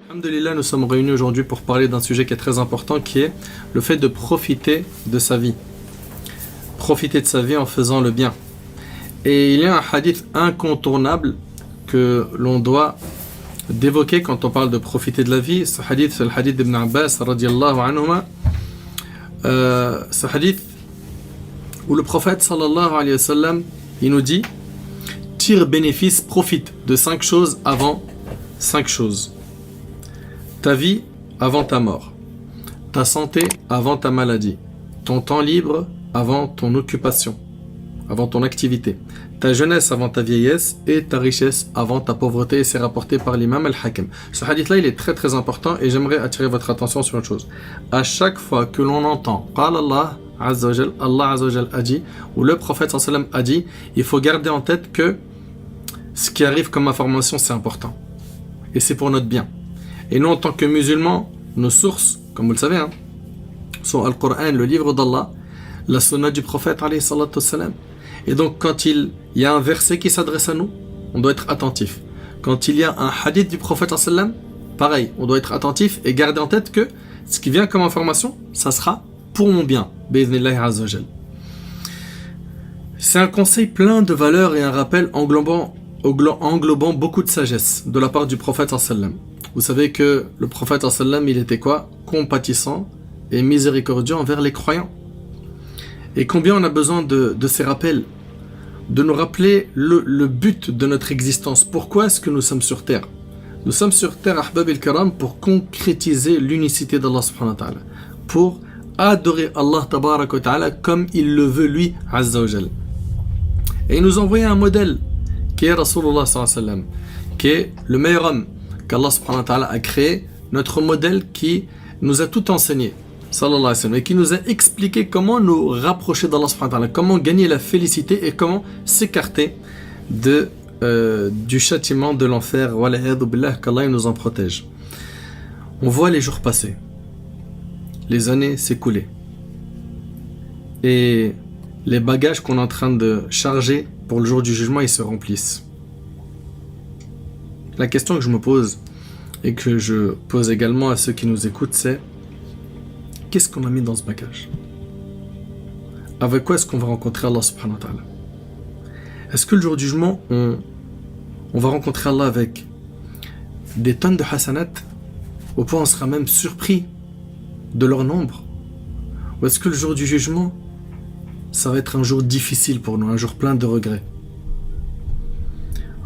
Alhamdulillah, nous sommes réunis aujourd'hui pour parler d'un sujet qui est très important, qui est le fait de profiter de sa vie. Profiter de sa vie en faisant le bien. Et il y a un hadith incontournable que l'on doit d'évoquer quand on parle de profiter de la vie. Ce hadith, c'est le hadith d'Ibn Abbas radiyallahu anhuma. Ce hadith où le prophète sallallahu alayhi wa sallam, il nous dit: tire bénéfice, profite de 5 choses avant 5 choses. Ta vie avant ta mort, ta santé avant ta maladie, ton temps libre avant ton occupation, avant ton activité, ta jeunesse avant ta vieillesse et ta richesse avant ta pauvreté. Et c'est rapporté par l'imam al-Hakim. Ce hadith-là, il est très très important et j'aimerais attirer votre attention sur une chose. À chaque fois que l'on entend Qala Allah Azza wa Jal, Allah Azza wa Jal a dit, ou le prophète sallallahu alayhi wa sallam a dit, il faut garder en tête que ce qui arrive comme information, c'est important. Et c'est pour notre bien. Et nous, en tant que musulmans, nos sources, comme vous le savez, sont Al-Qur'an, le livre d'Allah, la sunna du prophète, alayhi salatu wassalam. Et donc, quand il y a un verset qui s'adresse à nous, on doit être attentif. Quand il y a un hadith du prophète, sallam, pareil, on doit être attentif et garder en tête que ce qui vient comme information, ça sera pour mon bien. Bi'idhnillahi azza wa jal. C'est un conseil plein de valeurs et un rappel englobant beaucoup de sagesse de la part du prophète, sallam. Vous savez que le prophète sallam, il était quoi? Compatissant et miséricordieux envers les croyants. Et combien on a besoin de ces rappels, de nous rappeler le but de notre existence. Pourquoi est-ce que nous sommes sur terre? Nous sommes sur terre, ahbab al-karam, pour concrétiser l'unicité d'Allah subhanahu wa ta'ala, pour adorer Allah tabarak wa ta'ala comme il le veut lui, azza wa jal. Et il nous a envoyé un modèle qui est Rasulullah sallallahu alayhi wa sallam, qui est le meilleur homme qu'Allah subhanahu wa ta'ala a créé, notre modèle qui nous a tout enseigné, sallallahu alayhi wa sallam, et qui nous a expliqué comment nous rapprocher d'Allah subhanahu wa ta'ala, comment gagner la félicité et comment s'écarter du châtiment de l'enfer, wa la'iyadu billah, qu'Allah nous en protège. On voit les jours passer, les années s'écouler, et les bagages qu'on est en train de charger pour le jour du jugement, ils se remplissent. La question que je me pose et que je pose également à ceux qui nous écoutent, c'est: qu'est-ce qu'on a mis dans ce bagage? Avec quoi est-ce qu'on va rencontrer Allah subhanahu wa ta'ala? Est-ce que le jour du jugement, on va rencontrer Allah avec des tonnes de hasanat, au point où on sera même surpris de leur nombre? Ou est-ce que le jour du jugement, ça va être un jour difficile pour nous, un jour plein de regrets?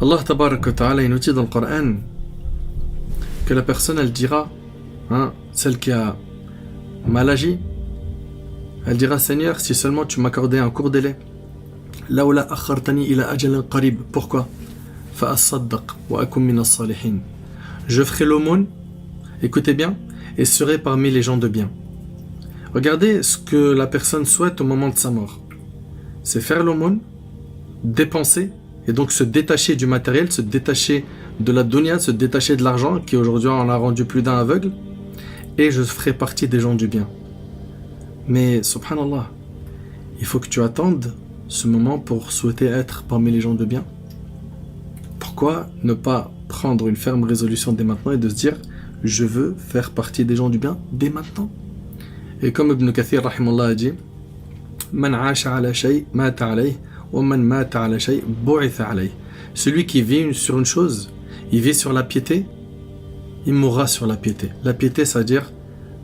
Allah tabarak wa ta'ala, il nous dit dans le Coran que la personne, elle dira, celle qui a mal agi, elle dira: Seigneur, si seulement tu m'accordais un court délai. Lawla akhartani ila ajalin qarib. Pourquoi? Fa asaddaq wa akum min as-salihin. Je ferai l'aumône, écoutez bien, et serai parmi les gens de bien. Regardez ce que la personne souhaite au moment de sa mort. C'est faire l'aumône, dépenser, et donc se détacher du matériel, se détacher de la dunya, se détacher de l'argent, qui aujourd'hui en a rendu plus d'un aveugle, et je ferai partie des gens du bien. Mais subhanallah, il faut que tu attendes ce moment pour souhaiter être parmi les gens de bien. Pourquoi ne pas prendre une ferme résolution dès maintenant et de se dire: je veux faire partie des gens du bien dès maintenant? Et comme Ibn Kathir rahimahullah a dit: Man aasha ala shay mata alayh. Celui qui vit sur une chose, il vit sur la piété, il mourra sur la piété. La piété, c'est-à-dire,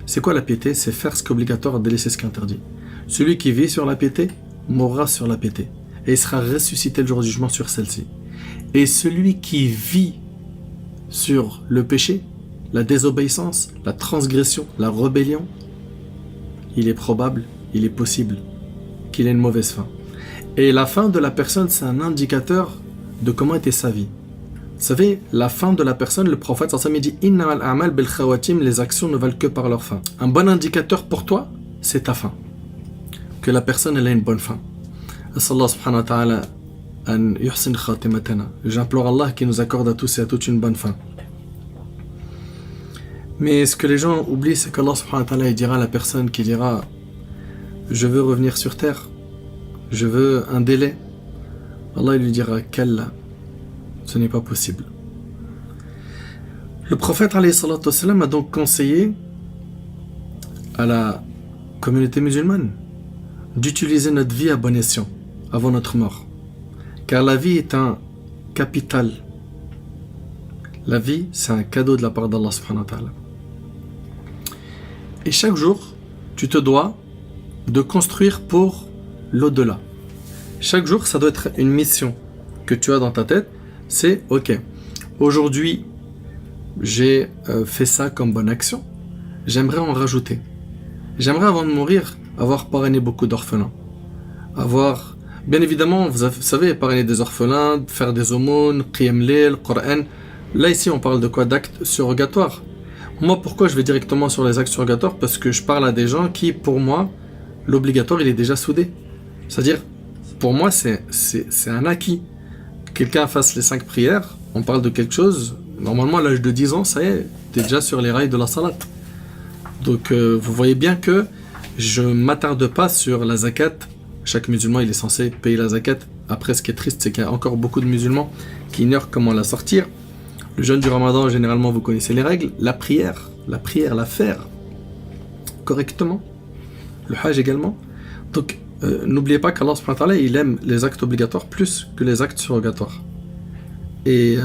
c'est quoi la piété? C'est faire ce qui est obligatoire et délaisser ce qui est interdit. Celui qui vit sur la piété mourra sur la piété et il sera ressuscité le jour du jugement sur celle-ci. Et celui qui vit sur le péché, la désobéissance, la transgression, la rébellion, il est probable, il est possible qu'il ait une mauvaise fin. Et la fin de la personne, c'est un indicateur de comment était sa vie. Vous savez, la fin de la personne, le prophète sallallahu alayhi wa sallam dit: Innamal a'mal bil khawatim, les actions ne valent que par leur fin. Un bon indicateur pour toi, c'est ta fin. Que la personne, elle a une bonne fin. As'Allah subhanahu wa ta'ala an yuhsin khatimatana. J'implore Allah qu'il nous accorde à tous et à toutes une bonne fin. Mais ce que les gens oublient, c'est qu'Allah subhanahu wa ta'ala, il dira à la personne qui dira: je veux revenir sur terre, je veux un délai. Allah, il lui dira: Kalla, ce n'est pas possible. Le prophète alayhi salatu wassalam, a donc conseillé à la communauté musulmane d'utiliser notre vie à bon escient avant notre mort. Car la vie est un capital. La vie, c'est un cadeau de la part d'Allah subhanahu wa ta'ala. Et chaque jour, tu te dois de construire pour l'au-delà. Chaque jour, ça doit être une mission que tu as dans ta tête. C'est, ok, aujourd'hui, j'ai fait ça comme bonne action. J'aimerais en rajouter. J'aimerais, avant de mourir, avoir parrainé beaucoup d'orphelins. Avoir, bien évidemment, vous savez, parrainer des orphelins, faire des aumônes, qiyam layl, Coran. Là, ici, on parle de quoi? D'actes surrogatoires. Moi, pourquoi je vais directement sur les actes surrogatoires? Parce que je parle à des gens qui, pour moi, l'obligatoire, il est déjà soudé. C'est-à-dire, pour moi, c'est un acquis. Quelqu'un fasse les 5 prières, on parle de quelque chose. Normalement, à l'âge de 10 ans, ça y est, t'es déjà sur les rails de la salat. Donc, vous voyez bien que je ne m'attarde pas sur la zakat. Chaque musulman, il est censé payer la zakat. Après, ce qui est triste, c'est qu'il y a encore beaucoup de musulmans qui ignorent comment la sortir. Le jeûne du Ramadan, généralement, vous connaissez les règles. La prière, la faire correctement. Le hajj également. Donc, n'oubliez pas qu'Allah subhanahu wa ta'ala, il aime les actes obligatoires plus que les actes surrogatoires. Et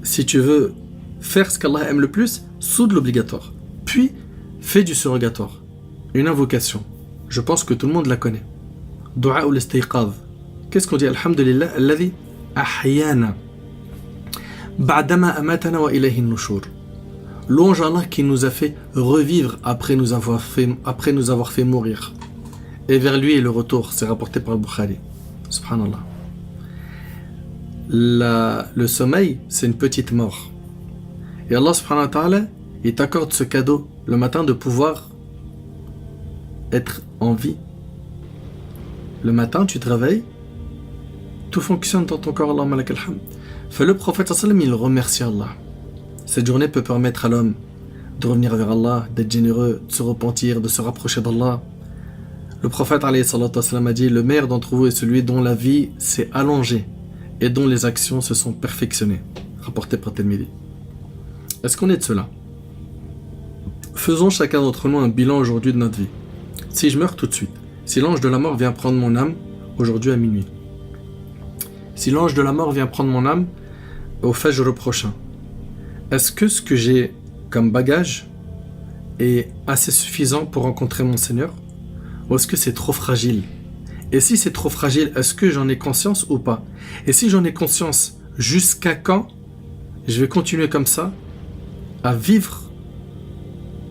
si tu veux faire ce qu'Allah aime le plus, soude l'obligatoire. Puis, fais du surrogatoire. Une invocation. Je pense que tout le monde la connaît. Dua ou l'istayqadh. Qu'est-ce qu'on dit? Alhamdulillah, alladhi ahyana. Ba'dama amatana wa ilayhi nushur. Louange à Allah qui nous a fait revivre après nous avoir fait mourir. Et vers lui est le retour. C'est rapporté par le Bukhari. Subhanallah. Le sommeil, c'est une petite mort. Et Allah subhanahu wa ta'ala, il t'accorde ce cadeau le matin de pouvoir être en vie. Le matin, tu te réveilles, tout fonctionne dans ton corps, Allah malak alhamd. Fait le prophète sallam, il remercie Allah. Cette journée peut permettre à l'homme de revenir vers Allah, d'être généreux, de se repentir, de se rapprocher d'Allah. Le prophète alayhi salatu wassalam, a dit: le meilleur d'entre vous est celui dont la vie s'est allongée et dont les actions se sont perfectionnées. Rapporté par Tirmidhi. Est-ce qu'on est de cela? Faisons chacun d'entre nous un bilan aujourd'hui de notre vie. Si je meurs tout de suite, si l'ange de la mort vient prendre mon âme aujourd'hui à minuit, si l'ange de la mort vient prendre mon âme au Fajr prochain, est-ce que ce que j'ai comme bagage est assez suffisant pour rencontrer mon Seigneur? Ou est-ce que c'est trop fragile? Et si c'est trop fragile, est-ce que j'en ai conscience ou pas? Et si j'en ai conscience, jusqu'à quand je vais continuer comme ça à vivre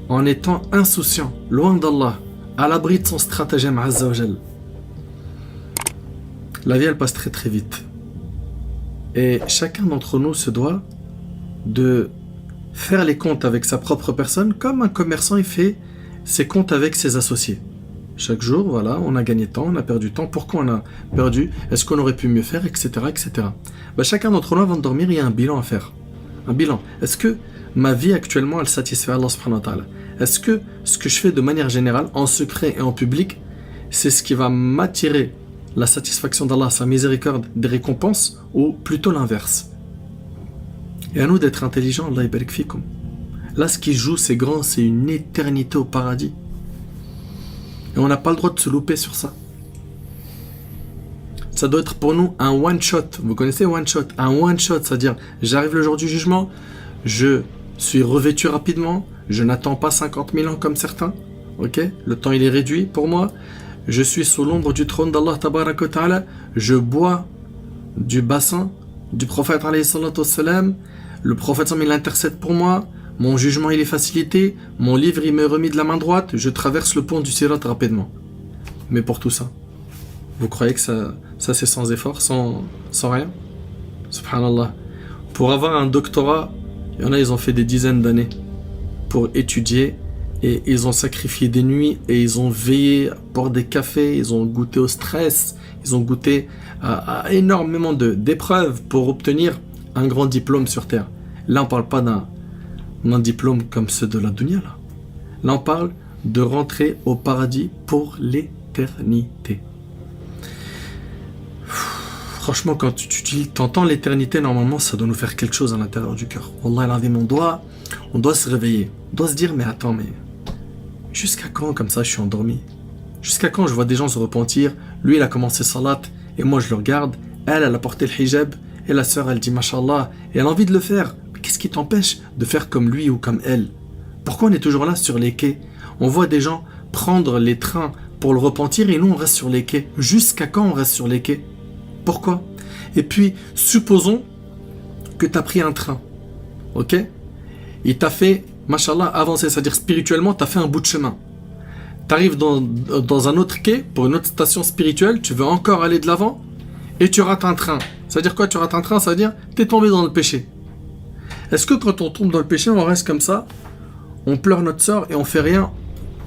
en étant insouciant, loin d'Allah, à l'abri de son stratagème Azza wa Jal? La vie, elle passe très très vite. Et chacun d'entre nous se doit de faire les comptes avec sa propre personne comme un commerçant il fait ses comptes avec ses associés. Chaque jour, voilà, on a gagné temps, on a perdu temps. Pourquoi on a perdu? Est-ce qu'on aurait pu mieux faire, etc., etc. Chacun d'entre nous, avant de dormir, il y a un bilan à faire. Un bilan. Est-ce que ma vie actuellement, elle satisfait Allah subhanahu wa ta'ala? Est-ce que ce que je fais de manière générale, en secret et en public, c'est ce qui va m'attirer la satisfaction d'Allah, sa miséricorde, des récompenses, ou plutôt l'inverse? Et à nous d'être intelligents, Allah yabarik fikum. Là, ce qui joue, c'est grand, c'est une éternité au paradis. Et on n'a pas le droit de se louper sur ça. Ça doit être pour nous un one-shot. Vous connaissez one-shot? Un one-shot, c'est-à-dire, j'arrive le jour du jugement, je suis revêtu rapidement, je n'attends pas 50 000 ans comme certains. Ok? Le temps, il est réduit pour moi. Je suis sous l'ombre du trône d'Allah tabaraka wa ta'ala. Je bois du bassin du prophète alayhi salatu wassalam. Le prophète il intercède pour moi. Mon jugement, il est facilité. Mon livre, il m'est remis de la main droite. Je traverse le pont du Sirat rapidement. Mais pour tout ça, vous croyez que ça c'est sans effort, sans rien? Subhanallah. Pour avoir un doctorat, il y en a, ils ont fait des dizaines d'années pour étudier. Et ils ont sacrifié des nuits et ils ont veillé à boire des cafés, ils ont goûté au stress, ils ont goûté à énormément d'épreuves pour obtenir un grand diplôme sur Terre. Là, on ne parle pas d'un diplôme comme ceux de la dunya. Là, on parle de rentrer au paradis pour l'éternité. Franchement, quand tu entends l'éternité, normalement, ça doit nous faire quelque chose à l'intérieur du cœur. Wallah, l'azim, on doit se réveiller. On doit se dire, mais attends, mais jusqu'à quand comme ça je suis endormi? Jusqu'à quand je vois des gens se repentir? Lui, il a commencé salat, et moi je le regarde. Elle a porté le hijab, et la sœur, elle dit, mashallah, et elle a envie de le faire. Mais qu'est-ce qui t'empêche de faire comme lui ou comme elle? Pourquoi on est toujours là sur les quais? On voit des gens prendre les trains pour le repentir, et nous, on reste sur les quais. Jusqu'à quand on reste sur les quais? Pourquoi? Et puis, supposons que tu as pris un train, ok? Il t'a fait, mashallah, avancer, c'est-à-dire spirituellement, tu as fait un bout de chemin. Tu arrives dans un autre quai, pour une autre station spirituelle, tu veux encore aller de l'avant, et tu rates un train. C'est-à-dire quoi, tu rates un train? Ça veut dire, tu es tombé dans le péché. Est-ce que quand on tombe dans le péché, on reste comme ça, on pleure notre sort et on fait rien?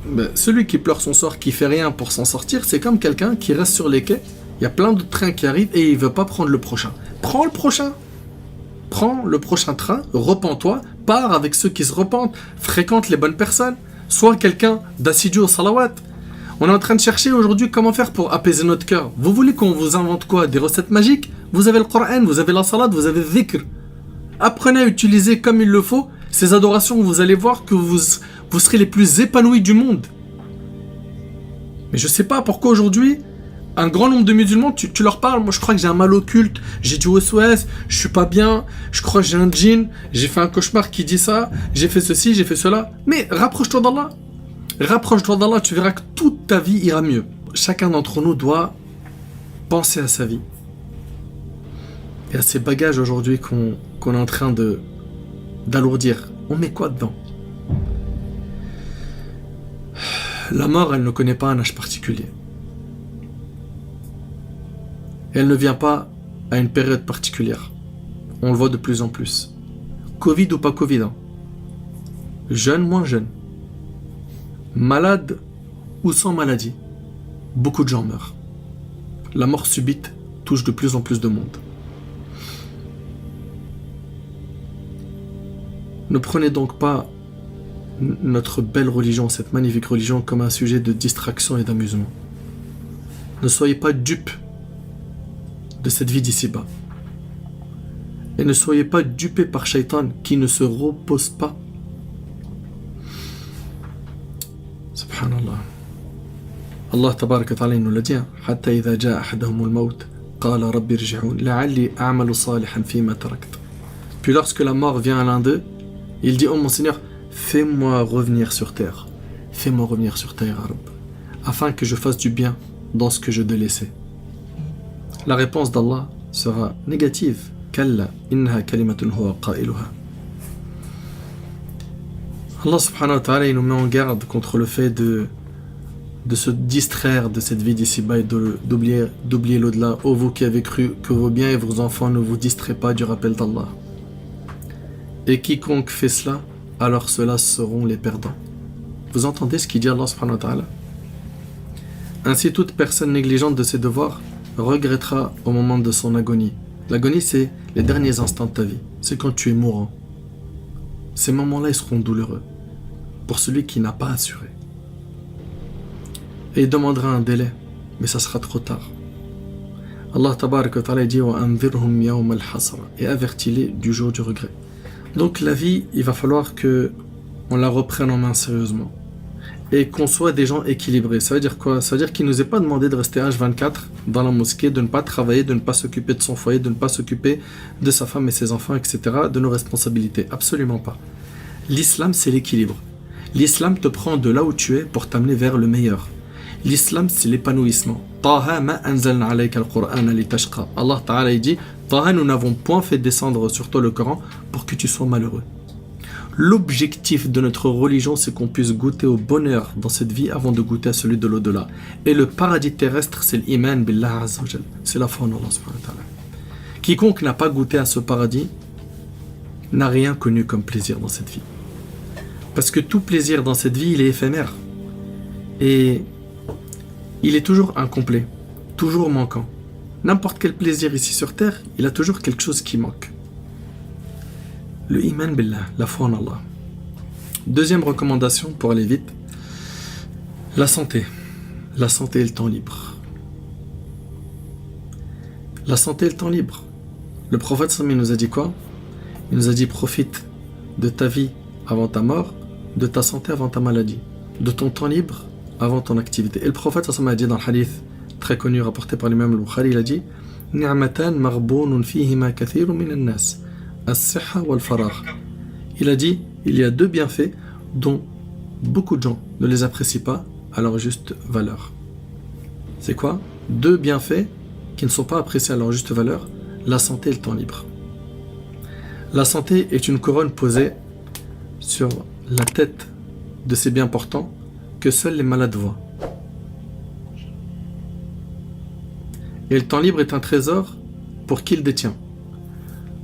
Ben, celui qui pleure son sort, qui fait rien pour s'en sortir, c'est comme quelqu'un qui reste sur les quais. Il y a plein de trains qui arrivent et il ne veut pas prendre le prochain. Prends le prochain. Prends le prochain train, repens-toi, pars avec ceux qui se repentent, fréquente les bonnes personnes, sois quelqu'un d'assidu au salawat. On est en train de chercher aujourd'hui comment faire pour apaiser notre cœur. Vous voulez qu'on vous invente quoi? Des recettes magiques? Vous avez le Coran, vous avez la salat, vous avez le dhikr. Apprenez à utiliser comme il le faut ces adorations, vous allez voir que vous serez les plus épanouis du monde. Mais je ne sais pas pourquoi aujourd'hui, un grand nombre de musulmans, tu leur parles, moi je crois que j'ai un mal occulte, j'ai du SOS, je suis pas bien, je crois que j'ai un djinn, j'ai fait un cauchemar qui dit ça, j'ai fait ceci, j'ai fait cela. Mais rapproche-toi d'Allah. Rapproche-toi d'Allah, tu verras que toute ta vie ira mieux. Chacun d'entre nous doit penser à sa vie. Et à ces bagages aujourd'hui qu'on est en train d'alourdir. On met quoi dedans? La mort, elle ne connaît pas un âge particulier. Elle ne vient pas à une période particulière. On le voit de plus en plus. Covid ou pas Covid, hein. Jeune, moins jeune. Malade ou sans maladie. Beaucoup de gens meurent. La mort subite touche de plus en plus de monde. Ne prenez donc pas notre belle religion, cette magnifique religion, comme un sujet de distraction et d'amusement. Ne soyez pas dupes de cette vie d'ici-bas. Et ne soyez pas dupés par Shaitan qui ne se repose pas. Subhanallah. Allah tabaraka wa ta'ala nous l'a dit, Hatta idha ja'a ahadahumul maut, qala rabbi irji'un, la'alli a'malu salihan fima tarakt. Puis lorsque la mort vient à l'un d'eux, il dit, oh mon Seigneur, fais-moi revenir sur terre. Fais-moi revenir sur terre, Rabb, afin que je fasse du bien dans ce que je délaissais. La réponse d'Allah sera négative. Kalla innaha kalimatun huwa qailuha. Allah subhanahu wa ta'ala, il nous met en garde contre le fait de se distraire de cette vie d'ici-bas et d'oublier l'au-delà. Ô vous qui avez cru que vos biens et vos enfants ne vous distraient pas du rappel d'Allah. Et quiconque fait cela, alors ceux-là seront les perdants. Vous entendez ce qu'il dit Allah subhanahu wa ta'ala? Ainsi toute personne négligente de ses devoirs regrettera au moment de son agonie. L'agonie, c'est les derniers instants de ta vie. C'est quand tu es mourant. Ces moments-là, ils seront douloureux pour celui qui n'a pas assuré. Et il demandera un délai, mais ça sera trop tard. Allah tabaraka wa ta'ala dit wa anzirhum yawm al-hasra, et avertis-les du jour du regret. Donc la vie, il va falloir que on la reprenne en main sérieusement et qu'on soit des gens équilibrés. Ça veut dire quoi? Ça veut dire qu'il ne nous est pas demandé de rester H24 dans la mosquée, de ne pas travailler, de ne pas s'occuper de son foyer, de ne pas s'occuper de sa femme et ses enfants, etc., de nos responsabilités. Absolument pas. L'islam, c'est l'équilibre. L'islam te prend de là où tu es pour t'amener vers le meilleur. L'islam, c'est l'épanouissement. Taha ma anzalna alayka al-Qur'ana litashqa. Allah Ta'ala dit, Taha, nous n'avons point fait descendre sur toi le Coran pour que tu sois malheureux. L'objectif de notre religion, c'est qu'on puisse goûter au bonheur dans cette vie avant de goûter à celui de l'au-delà. Et le paradis terrestre, c'est l'iman billah azza wa jal. C'est la foi en Allah subhanahu wa ta'ala. Quiconque n'a pas goûté à ce paradis n'a rien connu comme plaisir dans cette vie. Parce que tout plaisir dans cette vie, il est éphémère. Et il est toujours incomplet, toujours manquant. N'importe quel plaisir ici sur terre, il a toujours quelque chose qui manque. Le iman billah, la foi en Allah. Deuxième recommandation pour aller vite, la santé. La santé et le temps libre. La santé et le temps libre. Le prophète sallallahu nous a dit quoi? Il nous a dit profite de ta vie avant ta mort, de ta santé avant ta maladie, de ton temps libre avant ton activité. Et le prophète sallallahu a dit dans le hadith très connu rapporté par l'imam al-Bukhari, il a dit Ni'matan maghbounun fihima kathirun minan nas, as-sihha wal faragh. Il a dit il y a deux bienfaits dont beaucoup de gens ne les apprécient pas à leur juste valeur. C'est quoi? Deux bienfaits qui ne sont pas appréciés à leur juste valeur, la santé et le temps libre. La santé est une couronne posée sur la tête de ces biens portants que seuls les malades voient. Et le temps libre est un trésor pour qui le détient,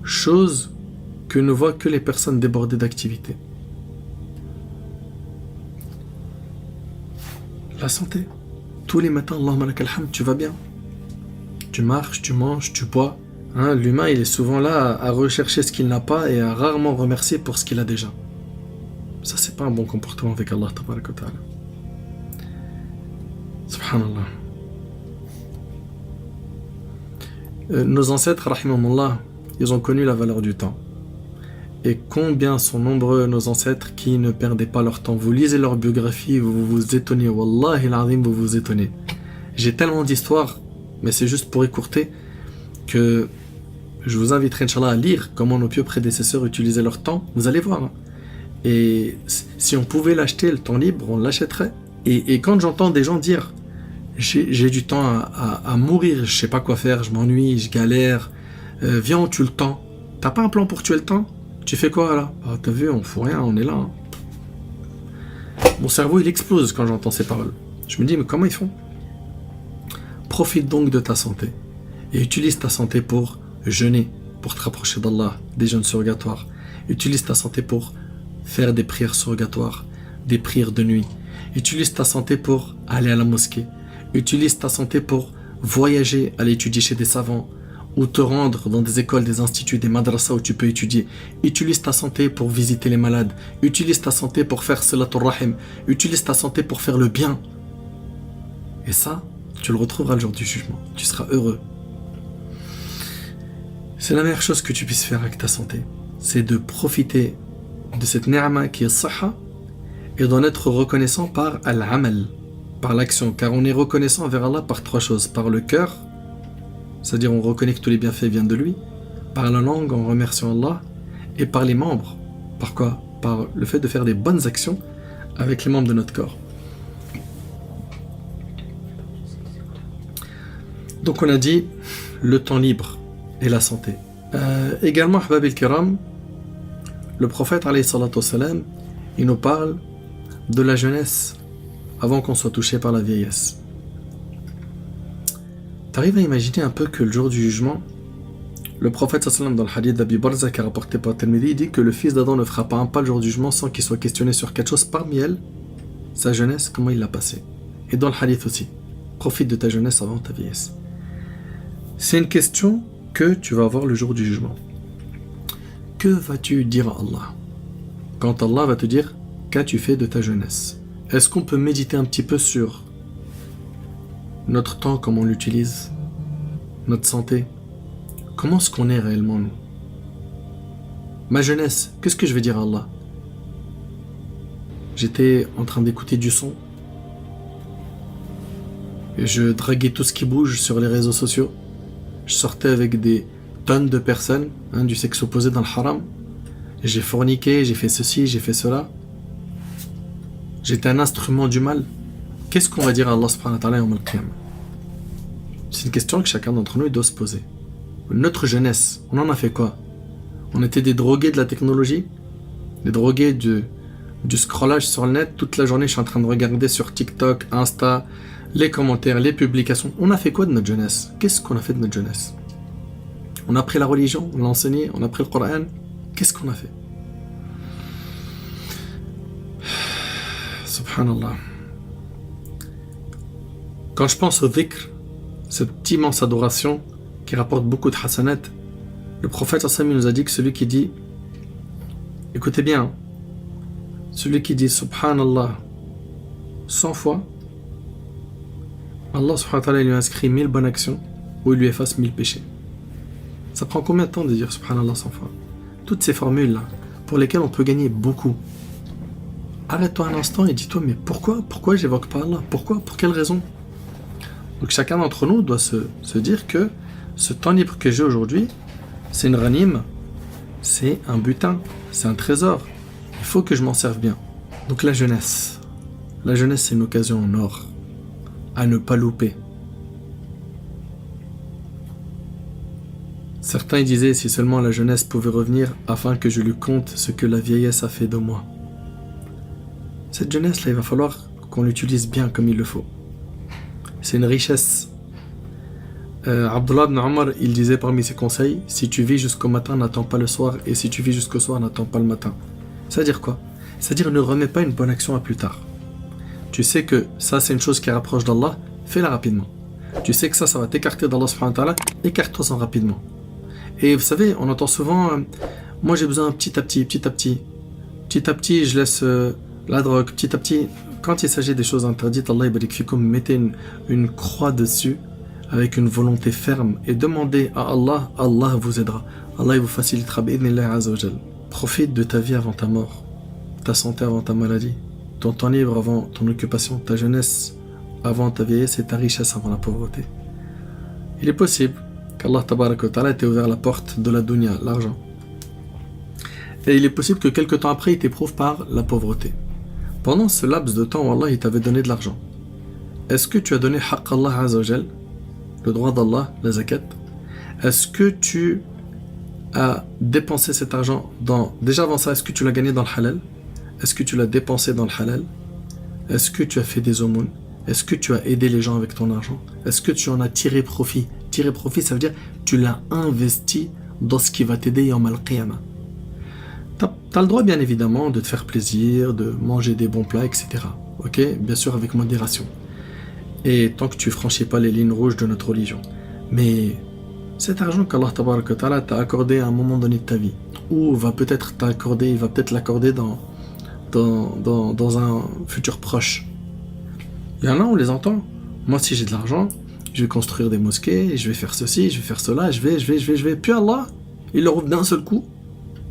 chose que ne voient que les personnes débordées d'activité. La santé. Tous les matins, Allahumma lakal hamd, tu vas bien. Tu marches, tu manges, tu bois. Hein, l'humain, il est souvent là à rechercher ce qu'il n'a pas et à rarement remercier pour ce qu'il a déjà. Ça, c'est pas un bon comportement avec Allah tabaraka wa ta'ala. Subhanallah. Nos ancêtres, rahimahumullah, ils ont connu la valeur du temps. Et combien sont nombreux nos ancêtres qui ne perdaient pas leur temps. Vous lisez leur biographie, vous vous étonnez. Wallahi al-azim, vous vous étonnez. J'ai tellement d'histoires, mais c'est juste pour écourter, que je vous inviterai, Inch'Allah, à lire comment nos pieux prédécesseurs utilisaient leur temps. Vous allez voir. Et si on pouvait l'acheter, le temps libre, on l'achèterait. Et quand j'entends des gens dire j'ai du temps à mourir, je sais pas quoi faire, je m'ennuie, je galère, viens, on tue le temps. T'as pas un plan pour tuer le temps? Tu fais quoi là? Ah, t'as vu, on fout rien, on est là. Hein. Mon cerveau il explose quand j'entends ces paroles. Je me dis mais comment ils font? Profite donc de ta santé et utilise ta santé pour jeûner, pour te rapprocher d'Allah, des jeûnes surrogatoires. Utilise ta santé pour faire des prières surrogatoires, des prières de nuit. Utilise ta santé pour aller à la mosquée. Utilise ta santé pour voyager, aller étudier chez des savants, ou te rendre dans des écoles, des instituts, des madrasas où tu peux étudier. Utilise ta santé pour visiter les malades. Utilise ta santé pour faire salatul rahim. Utilise ta santé pour faire le bien. Et ça, tu le retrouveras le jour du jugement. Tu seras heureux. C'est la meilleure chose que tu puisses faire avec ta santé. C'est de profiter de cette ni'ma qui est sahha et d'en être reconnaissant par al-amal, par l'action. Car on est reconnaissant envers Allah par trois choses. Par le cœur, c'est-à-dire on reconnaît que tous les bienfaits viennent de lui, par la langue en remerciant Allah, et par les membres. Par quoi? Par le fait de faire des bonnes actions avec les membres de notre corps. Donc on a dit le temps libre et la santé. Également, Ahbab al-Kiram, le prophète alayhi salatu wassalam, il nous parle de la jeunesse avant qu'on soit touché par la vieillesse. T'arrives à imaginer un peu que le jour du jugement, le prophète sallam dans le hadith d'Abi Barza qui a rapporté par Tirmidhi, il dit que le fils d'Adam ne fera pas un pas le jour du jugement sans qu'il soit questionné sur quelque chose, parmi elles, sa jeunesse, comment il l'a passée. Et dans le hadith aussi, profite de ta jeunesse avant ta vieillesse. C'est une question que tu vas avoir le jour du jugement. Que vas-tu dire à Allah quand Allah va te dire qu'as-tu fait de ta jeunesse? Est-ce qu'on peut méditer un petit peu sur notre temps, comment on l'utilise, notre santé, comment est-ce qu'on est réellement nous? Ma jeunesse, qu'est-ce que je vais dire à Allah? J'étais en train d'écouter du son et je draguais tout ce qui bouge sur les réseaux sociaux. Je sortais avec des tonnes de personnes du sexe opposé dans le haram. J'ai forniqué, j'ai fait ceci, j'ai fait cela. J'étais un instrument du mal. Qu'est-ce qu'on va dire à Allah subhanahu wa ta'ala yawm al-qiyamah? C'est une question que chacun d'entre nous doit se poser. Notre jeunesse, on en a fait quoi? On était des drogués de la technologie, des drogués du scrollage sur le net. Toute la journée, je suis en train de regarder sur TikTok, Insta, les commentaires, les publications. On a fait quoi de notre jeunesse? Qu'est-ce qu'on a fait de notre jeunesse? On a appris la religion, on l'a enseigné, on a appris le Coran. Qu'est-ce qu'on a fait? Subhanallah. Quand je pense au dhikr, cette immense adoration qui rapporte beaucoup de hasanat, le prophète sallallahu nous a dit que celui qui dit, écoutez bien, celui qui dit Subhanallah 100 fois, Allah subhanahu wa ta'ala lui inscrit 1000 bonnes actions ou il lui efface 1000 péchés. Ça prend combien de temps de dire Subhanallah 100 fois? Toutes ces formules-là, pour lesquelles on peut gagner beaucoup. Arrête-toi un instant et dis-toi, mais pourquoi j'évoque pas Allah? Pourquoi? Pour quelle raison? Donc chacun d'entre nous doit se dire que ce temps libre que j'ai aujourd'hui, c'est une ghanime, c'est un butin, c'est un trésor. Il faut que je m'en serve bien. Donc la jeunesse, c'est une occasion en or à ne pas louper. Certains disaient si seulement la jeunesse pouvait revenir afin que je lui conte ce que la vieillesse a fait de moi. Cette jeunesse-là, il va falloir qu'on l'utilise bien comme il le faut. C'est une richesse. Abdullah ibn Omar, il disait parmi ses conseils, si tu vis jusqu'au matin, n'attends pas le soir, et si tu vis jusqu'au soir, n'attends pas le matin. C'est-à-dire quoi? C'est-à-dire ne remets pas une bonne action à plus tard. Tu sais que ça, c'est une chose qui rapproche d'Allah, fais-la rapidement. Tu sais que ça va t'écarter d'Allah subhanahu wa ta'ala, écarte-toi-en rapidement. Et vous savez, on entend souvent, moi j'ai besoin petit à petit, je laisse la drogue, petit à petit. Quand il s'agit des choses interdites, Allah barik fikum, mettez une croix dessus, avec une volonté ferme, et demandez à Allah, Allah vous aidera. Allah vous facilitera, bi'idhnillah azza wa jal. Profite de ta vie avant ta mort, ta santé avant ta maladie, ton temps libre avant ton occupation, ta jeunesse avant ta vieillesse et ta richesse avant la pauvreté. Il est possible qu'Allah tabaraka wa ta'ala t'ait ouvert la porte de la dunya, l'argent. Et il est possible que quelque temps après, il t'éprouve par la pauvreté. Pendant ce laps de temps où Allah il t'avait donné de l'argent, est-ce que tu as donné haqq Allah azza wa jal, le droit d'Allah, la zakat? Est-ce que tu as dépensé cet argent dans... Déjà avant ça, est-ce que tu l'as gagné dans le halal? Est-ce que tu l'as dépensé dans le halal? Est-ce que tu as fait des aumônes? Est-ce que tu as aidé les gens avec ton argent? Est-ce que tu en as tiré profit? Tirer profit, ça veut dire tu l'as investi dans ce qui va t'aider yawm al-qiyamah. T'as le droit bien évidemment de te faire plaisir, de manger des bons plats, etc. Ok? Bien sûr avec modération. Et tant que tu franchis pas les lignes rouges de notre religion. Mais cet argent qu'Allah tabaraka ta'ala t'a accordé à un moment donné de ta vie, ou il va peut-être l'accorder dans un futur proche. Il y en a, on les entend. Moi, si j'ai de l'argent, je vais construire des mosquées, je vais faire ceci, je vais faire cela, je vais. Puis Allah, il leur ouvre d'un seul coup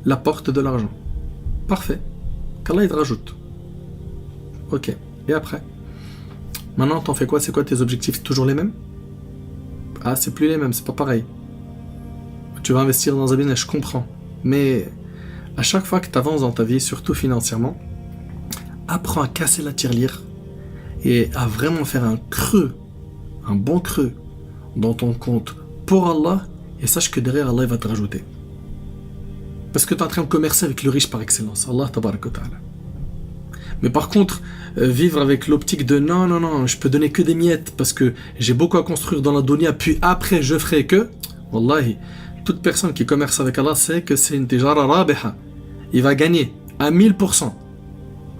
la porte de l'argent. Parfait. Qu'Allah, il te rajoute. Ok. Et après? Maintenant, t'en fais quoi? C'est quoi tes objectifs? Toujours les mêmes? Ah, c'est plus les mêmes, c'est pas pareil. Tu vas investir dans un business, je comprends. Mais à chaque fois que tu avances dans ta vie, surtout financièrement, apprends à casser la tirelire et à vraiment faire un bon creux dans ton compte pour Allah, et sache que derrière Allah il va te rajouter. Parce que tu es en train de commercer avec le riche par excellence, Allah tabaraka wa ta'ala. Mais par contre, vivre avec l'optique de non, je peux donner que des miettes parce que j'ai beaucoup à construire dans la dunya, puis après je ferai que, wallahi, toute personne qui commerce avec Allah sait que c'est une tijara rabiha. Il va gagner à 1000%.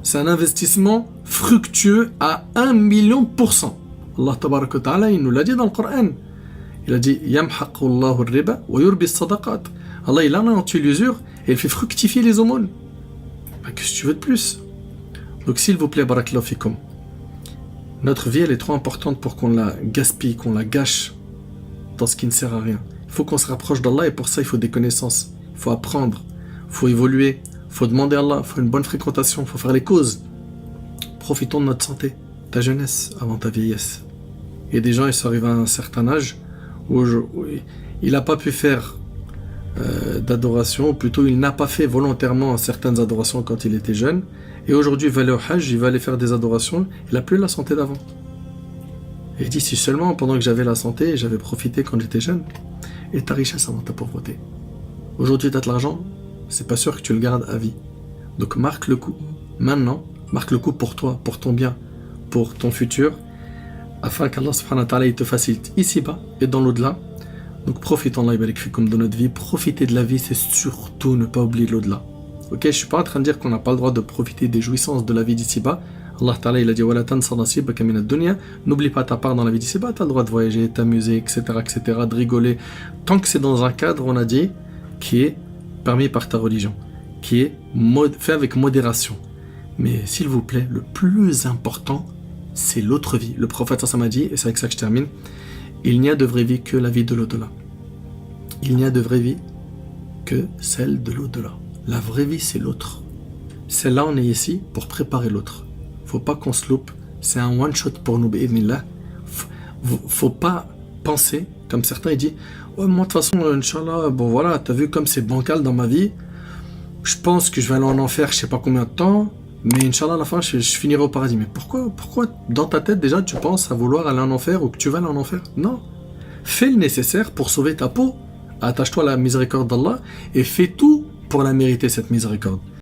C'est un investissement fructueux à 1 000 000%. Allah tabaraka wa ta'ala, il nous l'a dit dans le Coran. Il a dit Yamhaqu Allahu ar-riba wa yurbi as-sadaqat. Allah il anéantit l'usure et il fait fructifier les aumônes. Qu'est-ce que tu veux de plus? Donc s'il vous plaît, barakallahu fikum, notre vie elle est trop importante pour qu'on la gaspille, qu'on la gâche dans ce qui ne sert à rien. Il faut qu'on se rapproche d'Allah et pour ça il faut des connaissances, il faut apprendre, il faut évoluer, il faut demander à Allah, il faut une bonne fréquentation, il faut faire les causes. Profitons de notre santé, ta jeunesse avant ta vieillesse. Il y a des gens, ils sont arrivés à un certain âge où il n'a pas pu faire d'adoration, ou plutôt il n'a pas fait volontairement certaines adorations quand il était jeune, et aujourd'hui il va aller au Hajj, il va aller faire des adorations, il n'a plus la santé d'avant. Et il dit si seulement pendant que j'avais la santé, j'avais profité quand j'étais jeune, et ta richesse avant ta pauvreté. Aujourd'hui tu as de l'argent, c'est pas sûr que tu le gardes à vie. Donc marque le coup, maintenant, marque le coup pour toi, pour ton bien, pour ton futur, afin qu'Allah subhanahu wa ta'ala il te facilite ici-bas et dans l'au-delà. Donc profitons Allah barik fikum de notre vie, profiter de la vie, c'est surtout ne pas oublier l'au-delà. Ok, je suis pas en train de dire qu'on n'a pas le droit de profiter des jouissances de la vie d'ici-bas. Allah ta'ala il a dit wala tansa nasibaka min ad-dunya, n'oublie pas ta part dans la vie d'ici-bas, tu as le droit de voyager, t'amuser, etc., de rigoler, tant que c'est dans un cadre, on a dit, qui est permis par ta religion, qui est fait avec modération. Mais s'il vous plaît, le plus important, c'est l'autre vie. Le prophète ça m'a dit, et c'est avec ça que je termine, il n'y a de vraie vie que la vie de l'au-delà. Il n'y a de vraie vie que celle de l'au-delà. La vraie vie, c'est l'autre. Celle-là, on est ici pour préparer l'autre. Faut pas qu'on se loupe. C'est un one-shot pour nous, bi'idhnillah. Faut pas penser, comme certains, ils disent « Ouais, moi, de toute façon, Inch'Allah, bon voilà, t'as vu comme c'est bancal dans ma vie. Je pense que je vais aller en enfer, je sais pas combien de temps. Mais Inch'Allah, à la fin, je finirai au paradis. » Mais pourquoi, dans ta tête, déjà, tu penses à vouloir aller en enfer ou que tu vas aller en enfer? Non. Fais le nécessaire pour sauver ta peau. Attache-toi à la miséricorde d'Allah et fais tout pour la mériter, cette miséricorde.